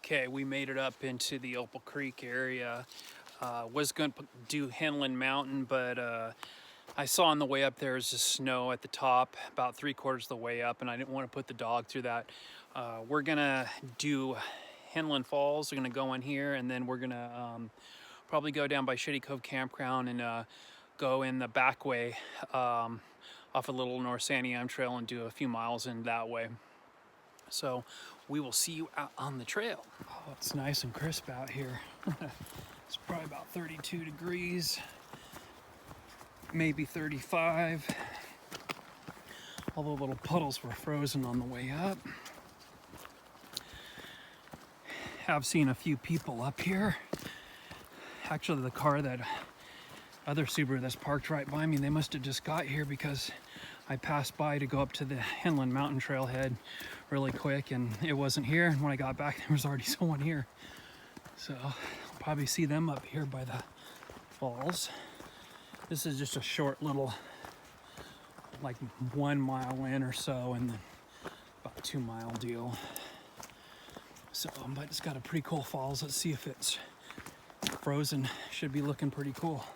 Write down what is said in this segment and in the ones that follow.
Okay, we made it up into the Opal Creek area. Was going to do Henlin Mountain, but I saw on the way up there is just snow at the top, about 3/4 of the way up, and I didn't want to put the dog through that. We're gonna do Henlin Falls. We're gonna go in here, and then we're gonna probably go down by Shady Cove Campground and go in the back way off a little North Santiam Trail and do a few miles in that way. So we will see you out on the trail. Oh, it's nice and crisp out here. It's probably about 32 degrees, maybe 35. All the little puddles were frozen on the way up. Have seen a few people up here. Actually, the car, that other Subaru that's parked right by me, they must have just got here because I passed by to go up to the Henlin Mountain Trailhead really quick, and it wasn't here. And when I got back, there was already someone here. So I'll probably see them up here by the falls. This is just a short little, like 1 mile in or so, and then about 2 mile deal. So, but it's got a pretty cool falls. Let's see if it's frozen. Should be looking pretty cool.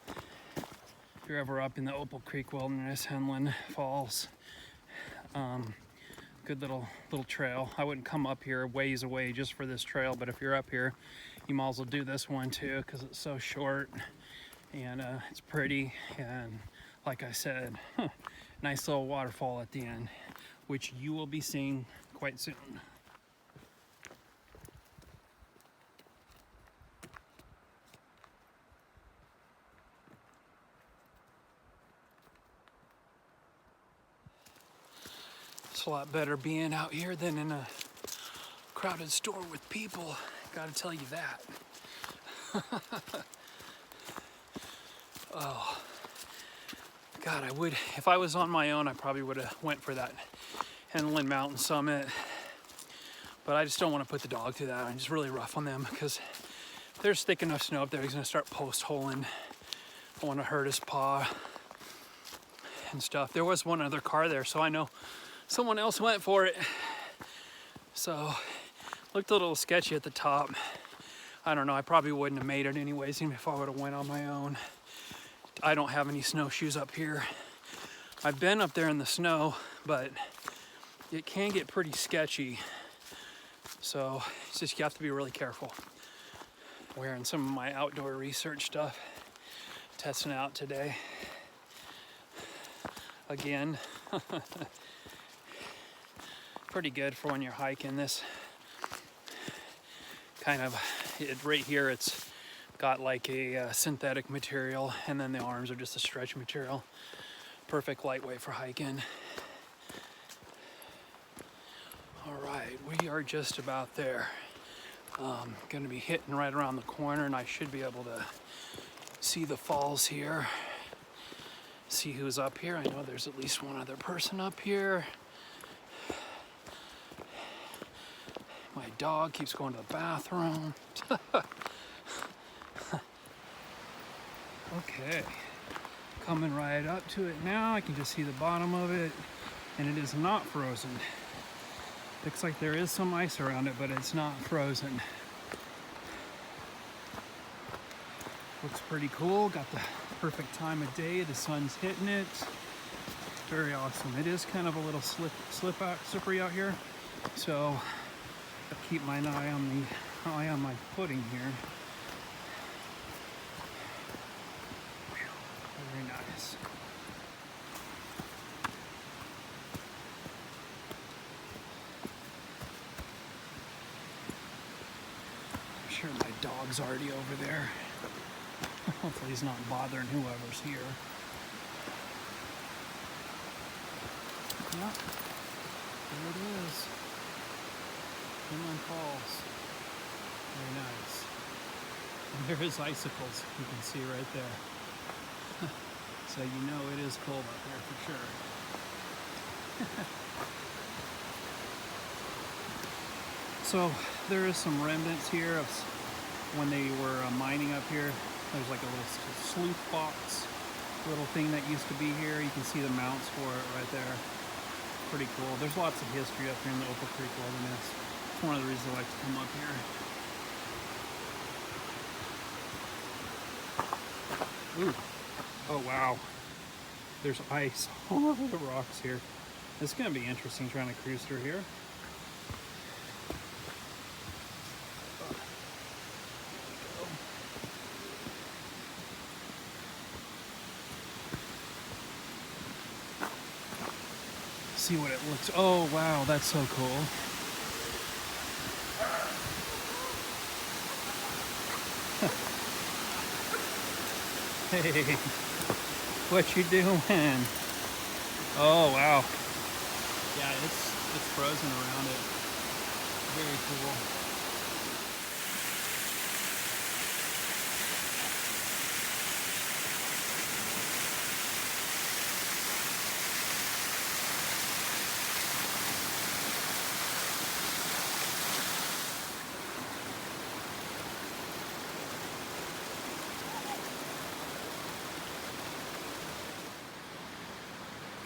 If you're ever up in the Opal Creek Wilderness, Henlin Falls, good little trail. I wouldn't come up here ways away just for this trail, but if you're up here, you might as well do this one too, because it's so short and it's pretty, and like I said, nice little waterfall at the end, which you will be seeing quite soon. It's a lot better being out here than in a crowded store with people, gotta tell you that. Oh, God, I would, if I was on my own, I probably would have went for that Henlin Mountain Summit, but I just don't want to put the dog through that. I'm just really rough on them because there's thick enough snow up there. He's gonna start post-holing. I want to hurt his paw and stuff. There was one other car there, so I know someone else went for it. So looked a little sketchy at the top. I don't know, I probably wouldn't have made it anyways, even if I would have went on my own. I don't have any snowshoes up here. I've been up there in the snow, but it can get pretty sketchy. So it's just, you have to be really careful. Wearing some of my outdoor research stuff, testing it out today. Again, pretty good for when you're hiking. This kind of, right here, it's got like a synthetic material, and then the arms are just a stretch material. Perfect lightweight for hiking. All right, we are just about there. Gonna be hitting right around the corner, and I should be able to see the falls here. See who's up here. I know there's at least one other person up here. My dog keeps going to the bathroom. Okay, coming right up to it now. I can just see the bottom of it, and it is not frozen. Looks like there is some ice around it, but it's not frozen. Looks pretty cool. Got the perfect time of day. The sun's hitting it. Very awesome. It is kind of a little slippery out here, so I'll keep my eye on my footing here. Very nice. I'm sure my dog's already over there. Hopefully he's not bothering whoever's here. Yep, there it is. Henlin Falls. Very nice. And there is icicles, you can see right there. So you know it is cold up there for sure. So there is some remnants here of when they were mining up here. There's like a little sleuth box, little thing that used to be here. You can see the mounts for it right there. Pretty cool. There's lots of history up here in the Opal Creek Wilderness. It's one of the reasons I like to come up here. Ooh. Oh wow. There's ice all over the rocks here. It's gonna be interesting trying to cruise through here. See what it looks. Oh wow, that's so cool. Hey, what you doing? Oh wow. Yeah, it's frozen around it. Very cool.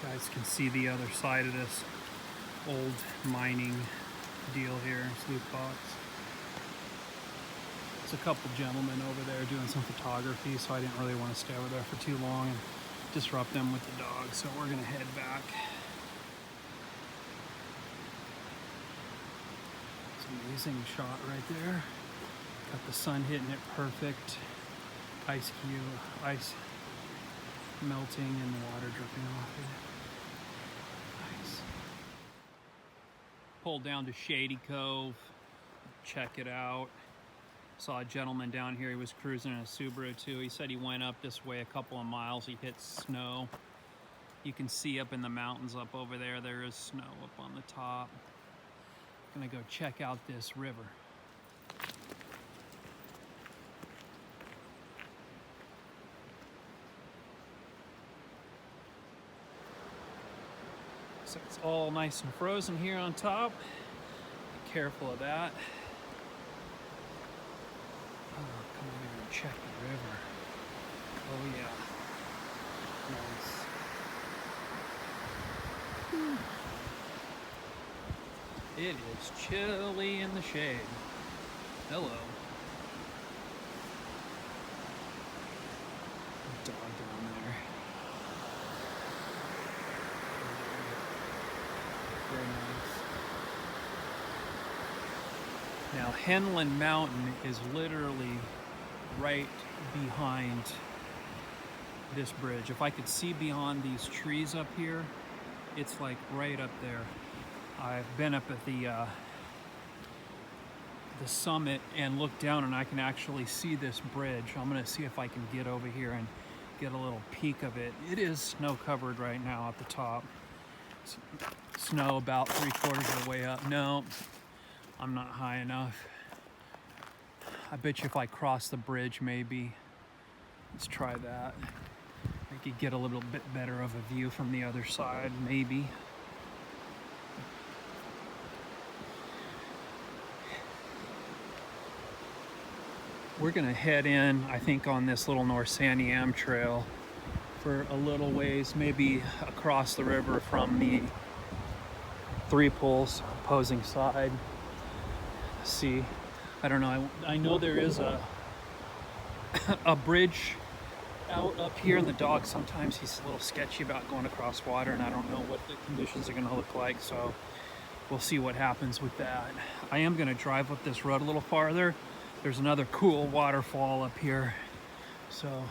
Guys can see the other side of this old mining deal here, Slough Box. There's a couple gentlemen over there doing some photography, so I didn't really want to stay over there for too long and disrupt them with the dog, so we're gonna head back. It's an amazing shot right there. Got the sun hitting it perfect. Ice melting and the water dripping off it. Nice. Pulled down to Shady Cove, check it out. Saw a gentleman down here, he was cruising in a Subaru too. He said he went up this way a couple of miles, he hit snow. You can see up in the mountains up over there, there is snow up on the top. Gonna go check out this river. So it's all nice and frozen here on top. Be careful of that. Oh, come over here and check the river. Oh yeah. Nice. It is chilly in the shade. Hello. Dog down there. Very nice. Now Henlin Mountain is literally right behind this bridge. If I could see beyond these trees up here, it's like right up there. I've been up at the summit and looked down and I can actually see this bridge. I'm gonna see if I can get over here and get a little peek of it. It is snow covered right now at the top. Snow about 3/4 of the way up. No, I'm not high enough. I bet you if I cross the bridge, maybe. Let's try that. I could get a little bit better of a view from the other side, maybe. We're gonna head in, I think, on this little North Santiam trail for a little ways, maybe across the river from the Three Pulls opposing side. See, I don't know. I know there is a bridge out up here, and the dog sometimes he's a little sketchy about going across water, and I don't know what the conditions are going to look like. So we'll see what happens with that. I am going to drive up this road a little farther. There's another cool waterfall up here. So,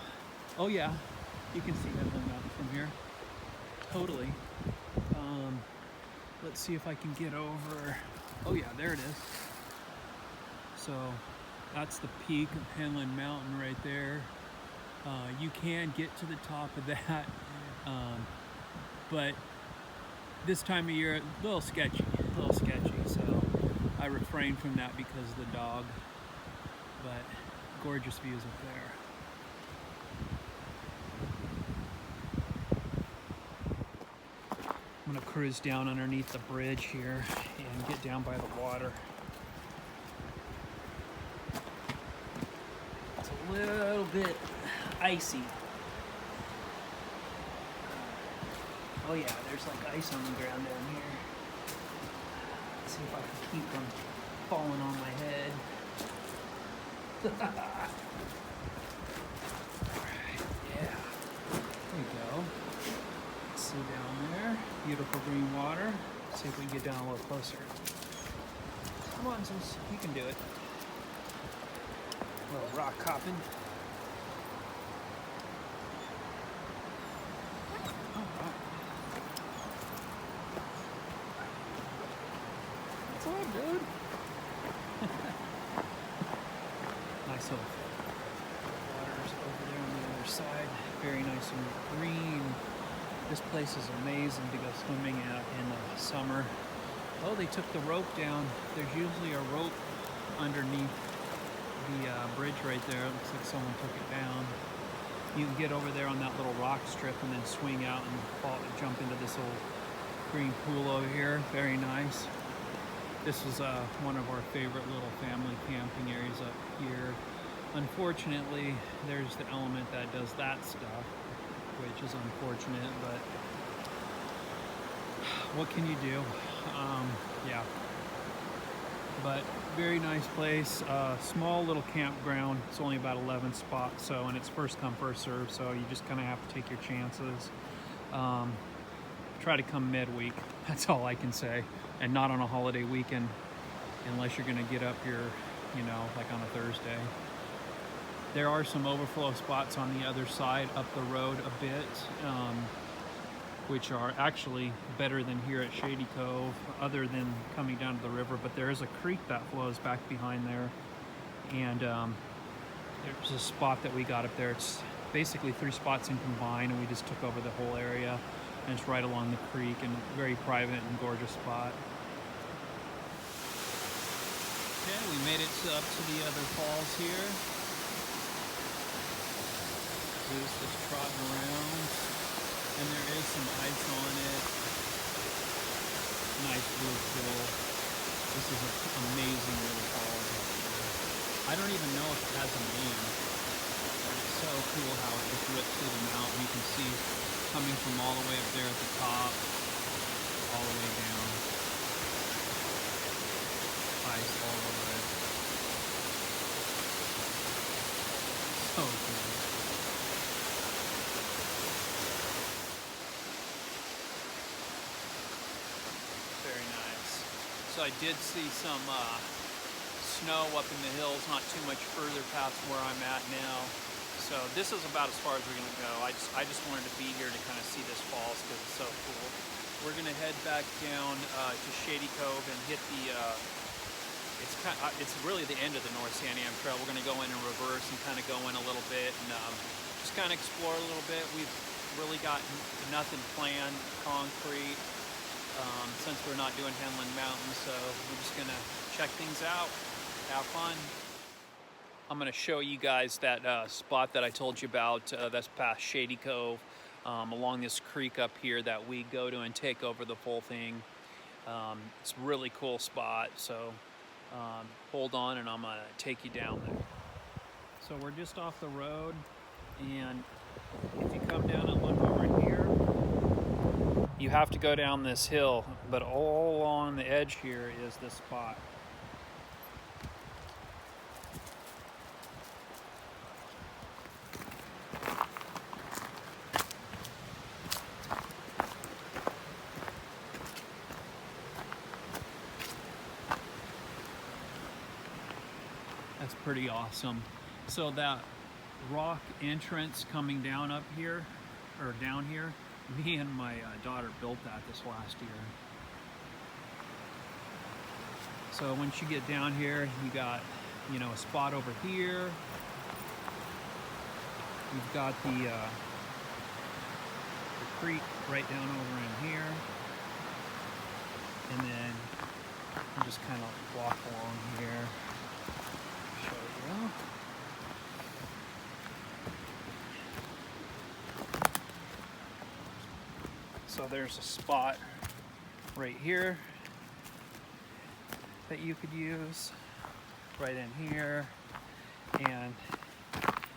oh yeah, you can see Henlin Mountain from here. Totally. Let's see if I can get over. Oh yeah, there it is. So that's the peak of Henlin Mountain right there. You can get to the top of that, but this time of year, a little sketchy. So I refrain from that because of the dog, but gorgeous views up there. I'm gonna cruise down underneath the bridge here and get down by the water. It's a little bit icy. Oh yeah, there's like ice on the ground down here. Let's see if I can keep them falling on my head. Alright, yeah. There you go. See down there. Beautiful green water. See if we can get down a little closer. Come on, Zeus. You can do it. A little rock hopping. What's up, dude? Nice little waters over there on the other side. Very nice and green. This place is amazing to go swimming at in the summer. Oh, they took the rope down. There's usually a rope underneath the bridge right there. It looks like someone took it down. You can get over there on that little rock strip and then swing out and jump into this old green pool over here. Very nice. This was one of our favorite little family camping areas up here. Unfortunately, there's the element that does that stuff, which is unfortunate, but what can you do? Yeah. But very nice place, small little campground. It's only about 11 spots, so, and it's first come, first serve, so you just kind of have to take your chances. Try to come midweek, that's all I can say, and not on a holiday weekend, unless you're gonna get up here, you know, like on a Thursday. There are some overflow spots on the other side up the road a bit, which are actually better than here at Shady Cove, other than coming down to the river. But there is a creek that flows back behind there, and there's a spot that we got up there. It's basically 3 spots in combined, and we just took over the whole area, and it's right along the creek, and very private and gorgeous spot. Okay, we made it up to the other falls here. Zeus is trotting around, and there is some ice on it. Nice blue pool. This is an amazing little falls. I don't even know if it has a name. It's so cool how it just rips through the mountain. You can see coming from all the way up there at the top, all the way down. Ice all over it. So cool. Very nice. So I did see some snow up in the hills, not too much further past where I'm at now. So this is about as far as we're gonna go. I just wanted to be here to kind of see this falls because it's so cool. We're gonna head back down to Shady Cove and hit the. It's really the end of the North Santiam Trail. We're gonna go in reverse and kind of go in a little bit and just kind of explore a little bit. We've really got nothing planned, concrete. Since we're not doing Henland Mountain, so we're just gonna check things out, have fun. I'm gonna show you guys that spot that I told you about, that's past Shady Cove, along this creek up here that we go to and take over the full thing. It's a really cool spot, so hold on and I'm gonna take you down there. So we're just off the road, and if you come down and look over here, you have to go down this hill, but all along the edge here is this spot. That's pretty awesome. So that rock entrance coming down up here, or down here, me and my daughter built that this last year. So once you get down here, you got, you know, a spot over here. You've got the creek right down over in here. And then you just kind of walk along here. Show you. So there's a spot right here that you could use, right in here, and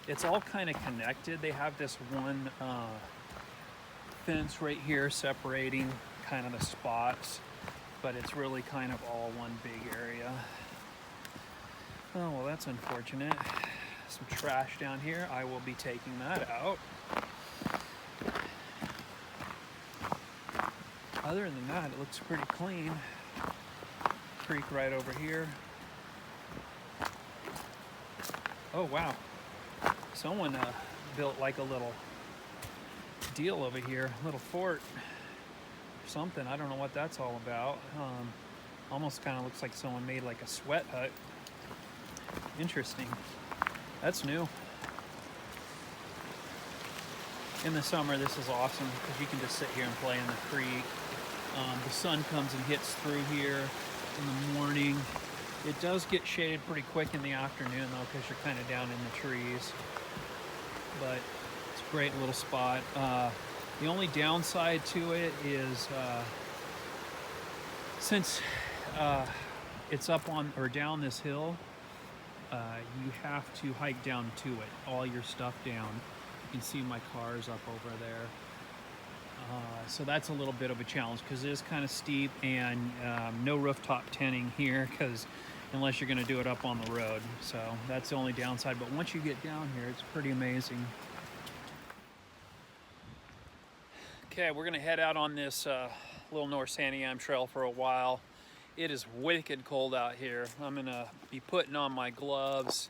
it's all kind of connected. They have this one fence right here separating kind of the spots, but it's really kind of all one big area. Oh, well, that's unfortunate. Some trash down here. I will be taking that out. Other than that, it looks pretty clean. Creek right over here. Oh, wow. Someone built like a little deal over here, little fort or something. I don't know what that's all about. Almost kind of looks like someone made like a sweat hut. Interesting. That's new. In the summer, this is awesome because you can just sit here and play in the creek. The sun comes and hits through here in the morning. It does get shaded pretty quick in the afternoon though, because you're kind of down in the trees. But it's a great little spot. The only downside to it is since it's up on or down this hill, you have to hike down to it, all your stuff down. You can see my car's up over there. So that's a little bit of a challenge because it is kind of steep, and no rooftop tenting here because unless you're going to do it up on the road. So that's the only downside. But once you get down here, it's pretty amazing. Okay, we're going to head out on this little North Santiam trail for a while. It is wicked cold out here. I'm going to be putting on my gloves.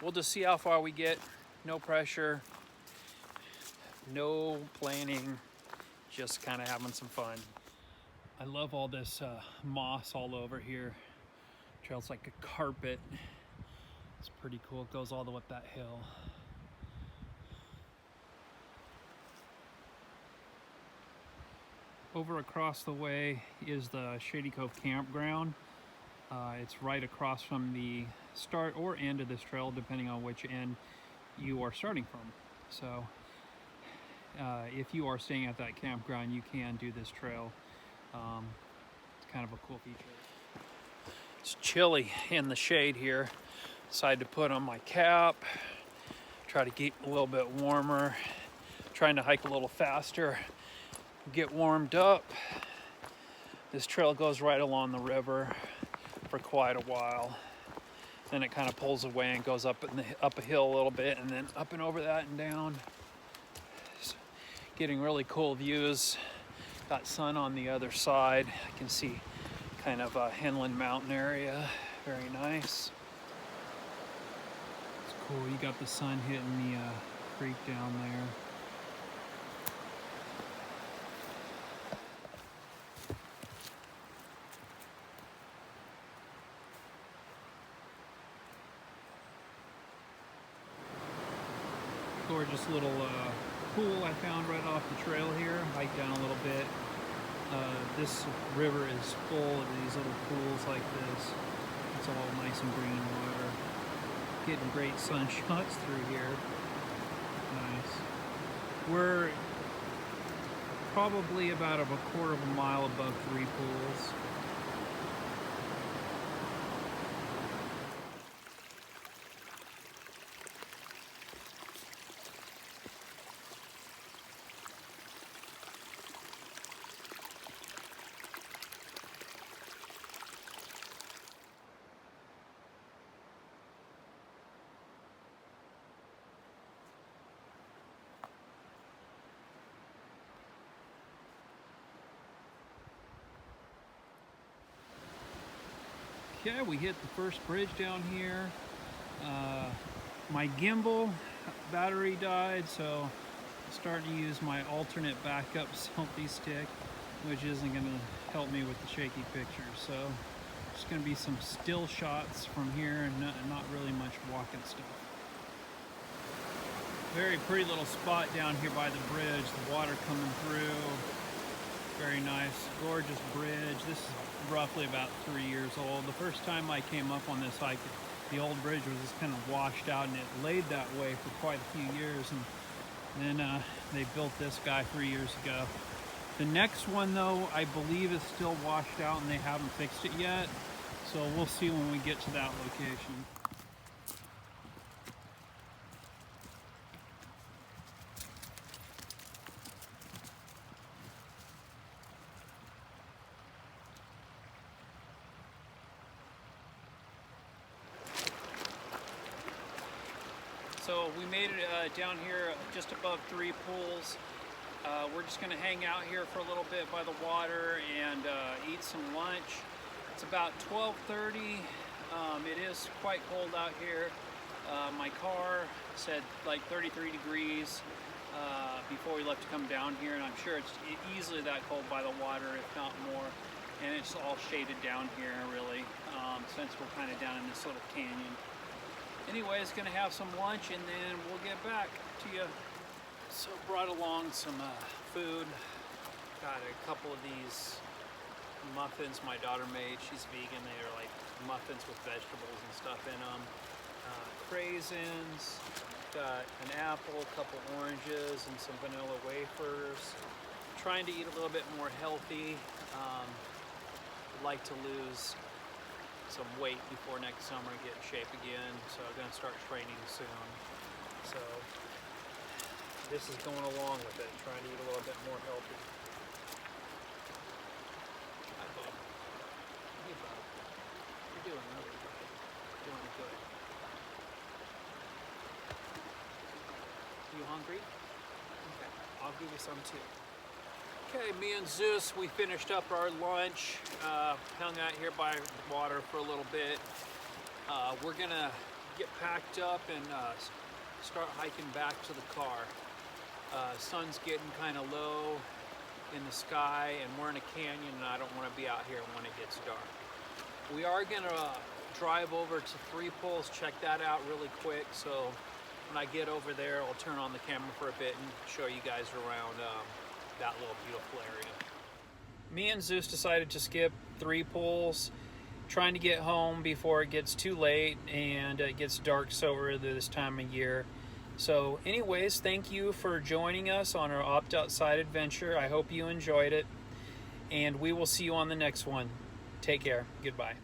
We'll just see how far we get. No pressure, no planning, just kind of having some fun. I love all this moss all over here. Trail's like a carpet. It's pretty cool. It goes all the way up that hill. Over across the way is the Shady Cove Campground. It's right across from the start or end of this trail, depending on which end you are starting from. So if you are staying at that campground, you can do this trail. It's kind of a cool feature. It's chilly in the shade here. Decided to put on my cap, try to keep a little bit warmer, trying to hike a little faster, get warmed up. This trail goes right along the river for quite a while. Then it kind of pulls away and goes up a hill a little bit, and then up and over that and down. Just getting really cool views. Got sun on the other side. I can see kind of a Henland Mountain area. Very nice. It's cool. You got the sun hitting the creek down there. Gorgeous little pool I found right off the trail here. Hiked down a little bit. This river is full of these little pools like this. It's all nice and green water. Getting great sun shots through here. Nice. We're probably about a quarter of a mile above 3 pools. Okay, we hit the first bridge down here. My gimbal battery died, so I'm starting to use my alternate backup selfie stick, which isn't going to help me with the shaky pictures. So just going to be some still shots from here and not really much walking stuff. Very pretty little spot down here by the bridge, the water coming through. Very nice, gorgeous bridge. This is roughly about 3 years old. The first time I came up on this hike, the old bridge was just kind of washed out, and it laid that way for quite a few years. And then they built this guy 3 years ago. The next one, though, I believe is still washed out, and they haven't fixed it yet. So we'll see when we get to that location. So we made it down here just above 3 pools. We're just gonna hang out here for a little bit by the water and eat some lunch. It's about 12:30. It is quite cold out here. My car said like 33 degrees before we left to come down here, and I'm sure it's easily that cold by the water, if not more. And it's all shaded down here, really, since we're kind of down in this little canyon. Anyways, gonna have some lunch and then we'll get back to you. So brought along some food. Got a couple of these muffins my daughter made. She's vegan. They are like muffins with vegetables and stuff in them. Craisins. Got an apple, a couple oranges, and some vanilla wafers. Trying to eat a little bit more healthy. Like to lose some weight before next summer and get in shape again. So I'm gonna start training soon. So this is going along with it, trying to eat a little bit more healthy. Hi, Bob. Hey, Bob. You're doing really good. Doing good. You hungry? Okay, I'll give you some too. Okay, me and Zeus, we finished up our lunch, hung out here by the water for a little bit. We're gonna get packed up and start hiking back to the car. Sun's getting kind of low in the sky, and we're in a canyon, and I don't want to be out here when it gets dark. We are gonna drive over to 3 Pools, check that out really quick. So when I get over there, I'll turn on the camera for a bit and show you guys around that little beautiful area. Me and Zeus decided to skip 3 Pools, trying to get home before it gets too late and it gets dark so early this time of year. So anyways, thank you for joining us on our Opt Outside adventure. I hope you enjoyed it, and we will see you on the next one. Take care. Goodbye.